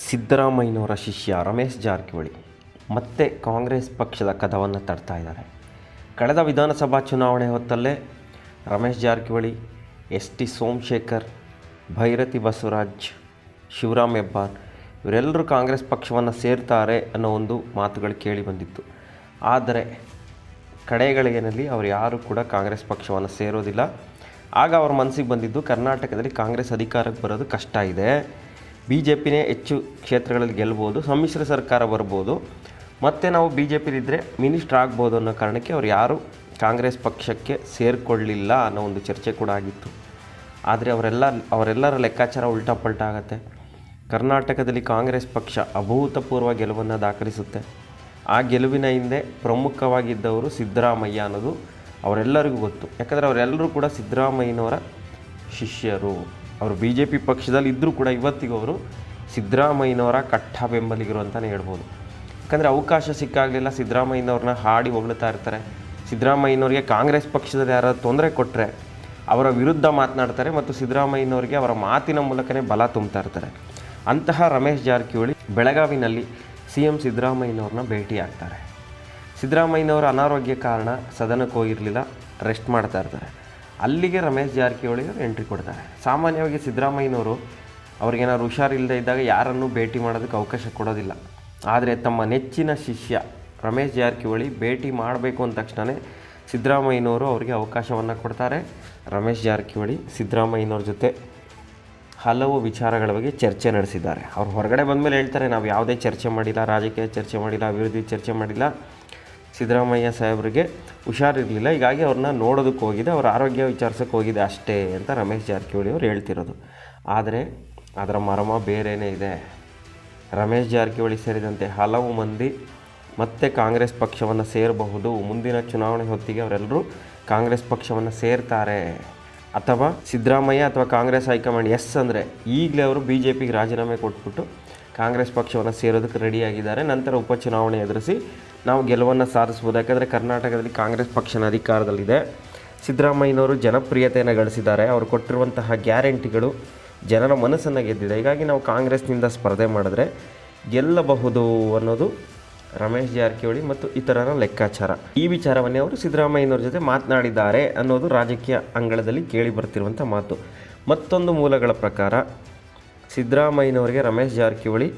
ಸಿದ್ದರಾಮಯ್ಯನವರ ಶಿಷ್ಯ ರಮೇಶ್ ಜಾರಕಿಹೊಳಿ ಮತ್ತೆ ಕಾಂಗ್ರೆಸ್ ಪಕ್ಷದ ಕದವನ್ನು ತಡ್ತಾ ಇದ್ದಾರೆ. ಕಳೆದ ವಿಧಾನಸಭಾ ಚುನಾವಣೆ ಹೊತ್ತಲ್ಲೇ ರಮೇಶ್ ಜಾರಕಿಹೊಳಿ, ಎಸ್.ಟಿ. ಸೋಮಶೇಖರ್, ಭೈರತಿ ಬಸವರಾಜ್, ಶಿವರಾಮ್ ಹೆಬ್ಬಾರ್ ಇವರೆಲ್ಲರೂ ಕಾಂಗ್ರೆಸ್ ಪಕ್ಷವನ್ನು ಸೇರ್ತಾರೆ ಅನ್ನೋ ಒಂದು ಮಾತುಗಳು ಕೇಳಿ ಬಂದಿತ್ತು. ಆದರೆ ಕಡೆಗಳಿಗೆನಲ್ಲಿ ಅವರು ಯಾರೂ ಕೂಡ ಕಾಂಗ್ರೆಸ್ ಪಕ್ಷವನ್ನು ಸೇರೋದಿಲ್ಲ. ಆಗ ಅವ್ರ ಮನಸ್ಸಿಗೆ ಬಂದಿದ್ದು, ಕರ್ನಾಟಕದಲ್ಲಿ ಕಾಂಗ್ರೆಸ್ ಅಧಿಕಾರಕ್ಕೆ ಬರೋದು ಕಷ್ಟ ಇದೆ, BJPನೇ ಹೆಚ್ಚು ಕ್ಷೇತ್ರಗಳಲ್ಲಿ ಗೆಲ್ಬೋದು, ಸಮ್ಮಿಶ್ರ ಸರ್ಕಾರ ಬರ್ಬೋದು, ಮತ್ತು ನಾವು BJPಲಿದ್ದರೆ ಮಿನಿಸ್ಟ್ರ್ ಆಗ್ಬೋದು ಅನ್ನೋ ಕಾರಣಕ್ಕೆ ಅವ್ರು ಯಾರೂ ಕಾಂಗ್ರೆಸ್ ಪಕ್ಷಕ್ಕೆ ಸೇರಿಕೊಳ್ಳಿಲ್ಲ ಅನ್ನೋ ಒಂದು ಚರ್ಚೆ ಕೂಡ ಆಗಿತ್ತು. ಆದರೆ ಅವರೆಲ್ಲರ ಲೆಕ್ಕಾಚಾರ ಉಲ್ಟಾ ಪಲ್ಟಾ ಆಗುತ್ತೆ. ಕರ್ನಾಟಕದಲ್ಲಿ ಕಾಂಗ್ರೆಸ್ ಪಕ್ಷ ಅಭೂತಪೂರ್ವ ಗೆಲುವನ್ನು ದಾಖಲಿಸುತ್ತೆ. ಆ ಗೆಲುವಿನ ಹಿಂದೆ ಪ್ರಮುಖವಾಗಿದ್ದವರು ಸಿದ್ದರಾಮಯ್ಯ ಅನ್ನೋದು ಅವರೆಲ್ಲರಿಗೂ ಗೊತ್ತು. ಯಾಕಂದರೆ ಅವರೆಲ್ಲರೂ ಕೂಡ ಸಿದ್ದರಾಮಯ್ಯನವರ ಶಿಷ್ಯರು. ಅವರು BJP ಪಕ್ಷದಲ್ಲಿ ಇದ್ದರೂ ಕೂಡ ಇವತ್ತಿಗೂ ಅವರು ಸಿದ್ದರಾಮಯ್ಯನವರ ಕಟ್ಟ ಬೆಂಬಲಿಗರು ಅಂತಲೇ ಹೇಳ್ಬೋದು. ಯಾಕಂದರೆ ಅವಕಾಶ ಸಿಕ್ಕಾಗಲಿಲ್ಲ ಸಿದ್ದರಾಮಯ್ಯನವ್ರನ್ನ ಹಾಡಿ ಹೊಗಳ್ತಾ ಇರ್ತಾರೆ. ಸಿದ್ದರಾಮಯ್ಯನವ್ರಿಗೆ ಕಾಂಗ್ರೆಸ್ ಪಕ್ಷದಲ್ಲಿ ಯಾರಾದ್ರು ತೊಂದರೆ ಕೊಟ್ಟರೆ ಅವರ ವಿರುದ್ಧ ಮಾತನಾಡ್ತಾರೆ ಮತ್ತು ಸಿದ್ದರಾಮಯ್ಯನವ್ರಿಗೆ ಅವರ ಮಾತಿನ ಮೂಲಕನೇ ಬಲ ತುಂಬ್ತಾ ಇರ್ತಾರೆ. ಅಂತಹ ರಮೇಶ್ ಜಾರಕಿಹೊಳಿ ಬೆಳಗಾವಿನಲ್ಲಿ CM ಸಿದ್ದರಾಮಯ್ಯನವ್ರನ್ನ ಭೇಟಿಯಾಗ್ತಾರೆ. ಸಿದ್ದರಾಮಯ್ಯನವರ ಅನಾರೋಗ್ಯ ಕಾರಣ ಸದನಕ್ಕೆ ಹೋಗಿರಲಿಲ್ಲ, ರೆಸ್ಟ್ ಮಾಡ್ತಾ ಇರ್ತಾರೆ. ಅಲ್ಲಿಗೆ ರಮೇಶ್ ಜಾರಕಿಹೊಳಿ ಅವರು ಎಂಟ್ರಿ ಕೊಡ್ತಾರೆ. ಸಾಮಾನ್ಯವಾಗಿ ಸಿದ್ದರಾಮಯ್ಯನವರು ಅವ್ರಿಗೇನಾದ್ರು ಹುಷಾರಿಲ್ಲದೆ ಇದ್ದಾಗ ಯಾರನ್ನೂ ಭೇಟಿ ಮಾಡೋದಕ್ಕೆ ಅವಕಾಶ ಕೊಡೋದಿಲ್ಲ. ಆದರೆ ತಮ್ಮ ನೆಚ್ಚಿನ ಶಿಷ್ಯ ರಮೇಶ್ ಜಾರಕಿಹೊಳಿ ಭೇಟಿ ಮಾಡಬೇಕು ಅಂದ ತಕ್ಷಣ ಸಿದ್ದರಾಮಯ್ಯನವರು ಅವರಿಗೆ ಅವಕಾಶವನ್ನು ಕೊಡ್ತಾರೆ. ರಮೇಶ್ ಜಾರಕಿಹೊಳಿ ಸಿದ್ದರಾಮಯ್ಯನವ್ರ ಜೊತೆ ಹಲವು ವಿಚಾರಗಳ ಬಗ್ಗೆ ಚರ್ಚೆ ನಡೆಸಿದ್ದಾರೆ. ಅವ್ರು ಹೊರಗಡೆ ಬಂದಮೇಲೆ ಹೇಳ್ತಾರೆ, ನಾವು ಯಾವುದೇ ಚರ್ಚೆ ಮಾಡಿಲ್ಲ, ರಾಜಕೀಯ ಚರ್ಚೆ ಮಾಡಿಲ್ಲ, ಅಭಿವೃದ್ಧಿ ಚರ್ಚೆ ಮಾಡಿಲ್ಲ, ಸಿದ್ದರಾಮಯ್ಯ ಸಾಹೇಬ್ರಿಗೆ ಹುಷಾರಿರಲಿಲ್ಲ, ಹೀಗಾಗಿ ಅವ್ರನ್ನ ನೋಡೋದಕ್ಕೆ ಹೋಗಿದೆ, ಅವ್ರ ಆರೋಗ್ಯ ವಿಚಾರಿಸೋಕ್ಕೆ ಹೋಗಿದೆ ಅಷ್ಟೇ ಅಂತ ರಮೇಶ್ ಜಾರಕಿಹೊಳಿ ಅವರು ಹೇಳ್ತಿರೋದು. ಆದರೆ ಅದರ ಮರ್ಮ ಬೇರೆಯೇ ಇದೆ. ರಮೇಶ್ ಜಾರಕಿಹೊಳಿ ಸೇರಿದಂತೆ ಹಲವು ಮಂದಿ ಮತ್ತೆ ಕಾಂಗ್ರೆಸ್ ಪಕ್ಷವನ್ನು ಸೇರಬಹುದು. ಮುಂದಿನ ಚುನಾವಣೆ ಹೊತ್ತಿಗೆ ಅವರೆಲ್ಲರೂ ಕಾಂಗ್ರೆಸ್ ಪಕ್ಷವನ್ನು ಸೇರ್ತಾರೆ. ಅಥವಾ ಸಿದ್ದರಾಮಯ್ಯ ಅಥವಾ ಕಾಂಗ್ರೆಸ್ ಹೈಕಮಾಂಡ್ ಎಸ್ ಅಂದರೆ ಈಗಲೇ ಅವರು BJPಗೆ ರಾಜೀನಾಮೆ ಕೊಟ್ಬಿಟ್ಟು ಕಾಂಗ್ರೆಸ್ ಪಕ್ಷವನ್ನು ಸೇರೋದಕ್ಕೆ ರೆಡಿಯಾಗಿದ್ದಾರೆ. ನಂತರ ಉಪಚುನಾವಣೆ ಎದುರಿಸಿ ನಾವು ಗೆಲುವನ್ನು ಸಾಧಿಸ್ಬೋದು. ಯಾಕಂದರೆ ಕರ್ನಾಟಕದಲ್ಲಿ ಕಾಂಗ್ರೆಸ್ ಪಕ್ಷನ ಅಧಿಕಾರದಲ್ಲಿದೆ. ಸಿದ್ದರಾಮಯ್ಯನವರು ಜನಪ್ರಿಯತೆಯನ್ನು ಗಳಿಸಿದ್ದಾರೆ. ಅವರು ಕೊಟ್ಟಿರುವಂತಹ ಗ್ಯಾರಂಟಿಗಳು ಜನರ ಮನಸ್ಸನ್ನು ಗೆದ್ದಿದೆ. ಹೀಗಾಗಿ ನಾವು ಕಾಂಗ್ರೆಸ್ನಿಂದ ಸ್ಪರ್ಧೆ ಮಾಡಿದ್ರೆ ಗೆಲ್ಲಬಹುದು ಅನ್ನೋದು ರಮೇಶ್ ಜಾರಕಿಹೊಳಿ ಮತ್ತು ಇತರರ ಲೆಕ್ಕಾಚಾರ. ಈ ವಿಚಾರವನ್ನೇ ಅವರು ಸಿದ್ದರಾಮಯ್ಯನವ್ರ ಜೊತೆ ಮಾತನಾಡಿದ್ದಾರೆ ಅನ್ನೋದು ರಾಜಕೀಯ ಅಂಗಳದಲ್ಲಿ ಕೇಳಿ ಬರ್ತಿರುವಂಥ ಮಾತು. ಮತ್ತೊಂದು ಮೂಲಗಳ ಪ್ರಕಾರ ಸಿದ್ದರಾಮಯ್ಯನವರಿಗೆ ರಮೇಶ್ ಜಾರಕಿಹೊಳಿ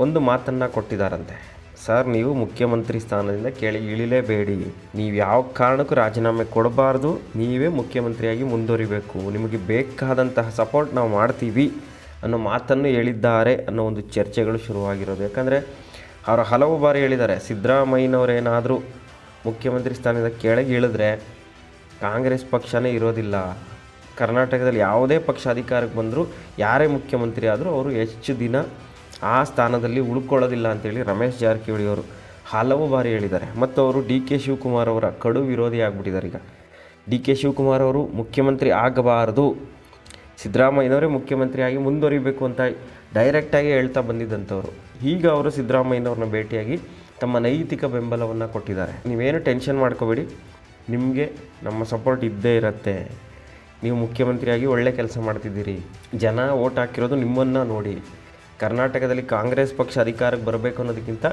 ಒಂದು ಮಾತನ್ನು ಕೊಟ್ಟಿದ್ದಾರಂತೆ. ಸರ್, ನೀವು ಮುಖ್ಯಮಂತ್ರಿ ಸ್ಥಾನದಿಂದ ಕೆಳಗೆ ಇಳಿಲೇಬೇಡಿ, ನೀವು ಯಾವ ಕಾರಣಕ್ಕೂ ರಾಜೀನಾಮೆ ಕೊಡಬಾರ್ದು, ನೀವೇ ಮುಖ್ಯಮಂತ್ರಿಯಾಗಿ ಮುಂದುವರಿಬೇಕು, ನಿಮಗೆ ಬೇಕಾದಂತಹ ಸಪೋರ್ಟ್ ನಾವು ಮಾಡ್ತೀವಿ ಅನ್ನೋ ಮಾತನ್ನು ಹೇಳಿದ್ದಾರೆ ಅನ್ನೋ ಒಂದು ಚರ್ಚೆಗಳು ಶುರುವಾಗಿರೋದು. ಯಾಕಂದರೆ ಅವರು ಹಲವು ಬಾರಿ ಹೇಳಿದ್ದಾರೆ, ಸಿದ್ದರಾಮಯ್ಯನವರೇನಾದರೂ ಮುಖ್ಯಮಂತ್ರಿ ಸ್ಥಾನದಿಂದ ಕೆಳಗೆ ಇಳಿದ್ರೆ ಕಾಂಗ್ರೆಸ್ ಪಕ್ಷನೇ ಇರೋದಿಲ್ಲ, ಕರ್ನಾಟಕದಲ್ಲಿ ಯಾವುದೇ ಪಕ್ಷ ಅಧಿಕಾರಕ್ಕೆ ಬಂದರೂ ಯಾರೇ ಮುಖ್ಯಮಂತ್ರಿ ಆದರೂ ಅವರು ಹೆಚ್ಚು ದಿನ ಆ ಸ್ಥಾನದಲ್ಲಿ ಉಳ್ಕೊಳ್ಳೋದಿಲ್ಲ ಅಂತೇಳಿ ರಮೇಶ್ ಜಾರಕಿಹೊಳಿ ಅವರು ಹಲವು ಬಾರಿ ಹೇಳಿದ್ದಾರೆ. ಮತ್ತು ಅವರು DK ಶಿವಕುಮಾರ್ ಅವರ ಕಡು ವಿರೋಧಿ ಆಗಿಬಿಟ್ಟಿದ್ದಾರೆ. ಈಗ DK ಶಿವಕುಮಾರ್ ಅವರು ಮುಖ್ಯಮಂತ್ರಿ ಆಗಬಾರದು, ಸಿದ್ದರಾಮಯ್ಯನವರೇ ಮುಖ್ಯಮಂತ್ರಿಯಾಗಿ ಮುಂದುವರಿಬೇಕು ಅಂತ ಡೈರೆಕ್ಟಾಗಿ ಹೇಳ್ತಾ ಬಂದಿದ್ದಂಥವ್ರು. ಈಗ ಅವರು ಸಿದ್ದರಾಮಯ್ಯನವ್ರನ್ನ ಭೇಟಿಯಾಗಿ ತಮ್ಮ ನೈತಿಕ ಬೆಂಬಲವನ್ನು ಕೊಟ್ಟಿದ್ದಾರೆ. ನೀವೇನು ಟೆನ್ಷನ್ ಮಾಡ್ಕೋಬೇಡಿ, ನಿಮಗೆ ನಮ್ಮ ಸಪೋರ್ಟ್ ಇದ್ದೇ ಇರುತ್ತೆ, ನೀವು ಮುಖ್ಯಮಂತ್ರಿಯಾಗಿ ಒಳ್ಳೆ ಕೆಲಸ ಮಾಡ್ತಿದ್ದೀರಿ, ಜನ ಓಟ್ ಹಾಕಿರೋದು ನಿಮ್ಮನ್ನು ನೋಡಿ, ಕರ್ನಾಟಕದಲ್ಲಿ ಕಾಂಗ್ರೆಸ್ ಪಕ್ಷ ಅಧಿಕಾರಕ್ಕೆ ಬರಬೇಕು ಅನ್ನೋದಕ್ಕಿಂತ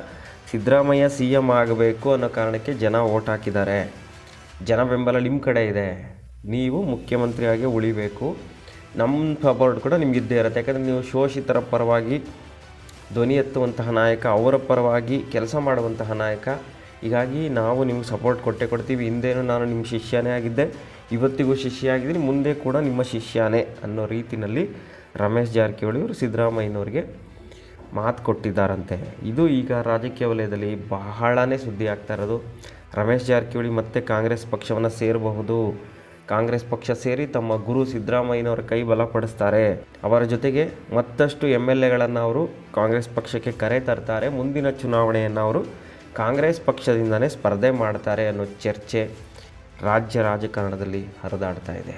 ಸಿದ್ದರಾಮಯ್ಯ CM ಆಗಬೇಕು ಅನ್ನೋ ಕಾರಣಕ್ಕೆ ಜನ ಓಟ್ ಹಾಕಿದ್ದಾರೆ, ಜನ ಬೆಂಬಲ ನಿಮ್ಮ ಕಡೆ ಇದೆ, ನೀವು ಮುಖ್ಯಮಂತ್ರಿಯಾಗಿ ಉಳಿಬೇಕು, ನಮ್ಮ ಸಪೋರ್ಟ್ ಕೂಡ ನಿಮಗಿದ್ದೇ ಇರುತ್ತೆ. ಯಾಕಂದರೆ ನೀವು ಶೋಷಿತರ ಪರವಾಗಿ ಧ್ವನಿ ಎತ್ತುವಂತಹ ನಾಯಕ, ಅವರ ಪರವಾಗಿ ಕೆಲಸ ಮಾಡುವಂತಹ ನಾಯಕ. ಹೀಗಾಗಿ ನಾವು ನಿಮ್ಗೆ ಸಪೋರ್ಟ್ ಕೊಡ್ತೀವಿ. ಹಿಂದೇನು ನಾನು ನಿಮ್ಮ ಶಿಷ್ಯನೇ ಆಗಿದ್ದೆ, ಇವತ್ತಿಗೂ ಶಿಷ್ಯ ಆಗಿದ್ದೀನಿ, ಮುಂದೆ ಕೂಡ ನಿಮ್ಮ ಶಿಷ್ಯನೇ ಅನ್ನೋ ರೀತಿಯಲ್ಲಿ ರಮೇಶ್ ಜಾರಕಿಹೊಳಿ ಅವರು ಸಿದ್ದರಾಮಯ್ಯನವ್ರಿಗೆ ಮಾತು ಕೊಟ್ಟಿದ್ದಾರಂತೆ. ಇದು ಈಗ ರಾಜಕೀಯ ವಲಯದಲ್ಲಿ ಬಹಳನೇ ಸುದ್ದಿ ಆಗ್ತಾ ಇರೋದು. ರಮೇಶ್ ಜಾರಕಿಹೊಳಿ ಮತ್ತೆ ಕಾಂಗ್ರೆಸ್ ಪಕ್ಷವನ್ನು ಸೇರಬಹುದು. ಕಾಂಗ್ರೆಸ್ ಪಕ್ಷ ಸೇರಿ ತಮ್ಮ ಗುರು ಸಿದ್ದರಾಮಯ್ಯನವರ ಕೈ ಬಲಪಡಿಸ್ತಾರೆ. ಅವರ ಜೊತೆಗೆ ಮತ್ತಷ್ಟು MLAಗಳನ್ನು ಅವರು ಕಾಂಗ್ರೆಸ್ ಪಕ್ಷಕ್ಕೆ ಕರೆ ತರ್ತಾರೆ. ಮುಂದಿನ ಚುನಾವಣೆಯನ್ನು ಅವರು ಕಾಂಗ್ರೆಸ್ ಪಕ್ಷದಿಂದನೇ ಸ್ಪರ್ಧೆ ಮಾಡ್ತಾರೆ ಅನ್ನೋ ಚರ್ಚೆ ರಾಜ್ಯ ರಾಜಕಾರಣದಲ್ಲಿ ಹರಿದಾಡ್ತಾ ಇದೆ.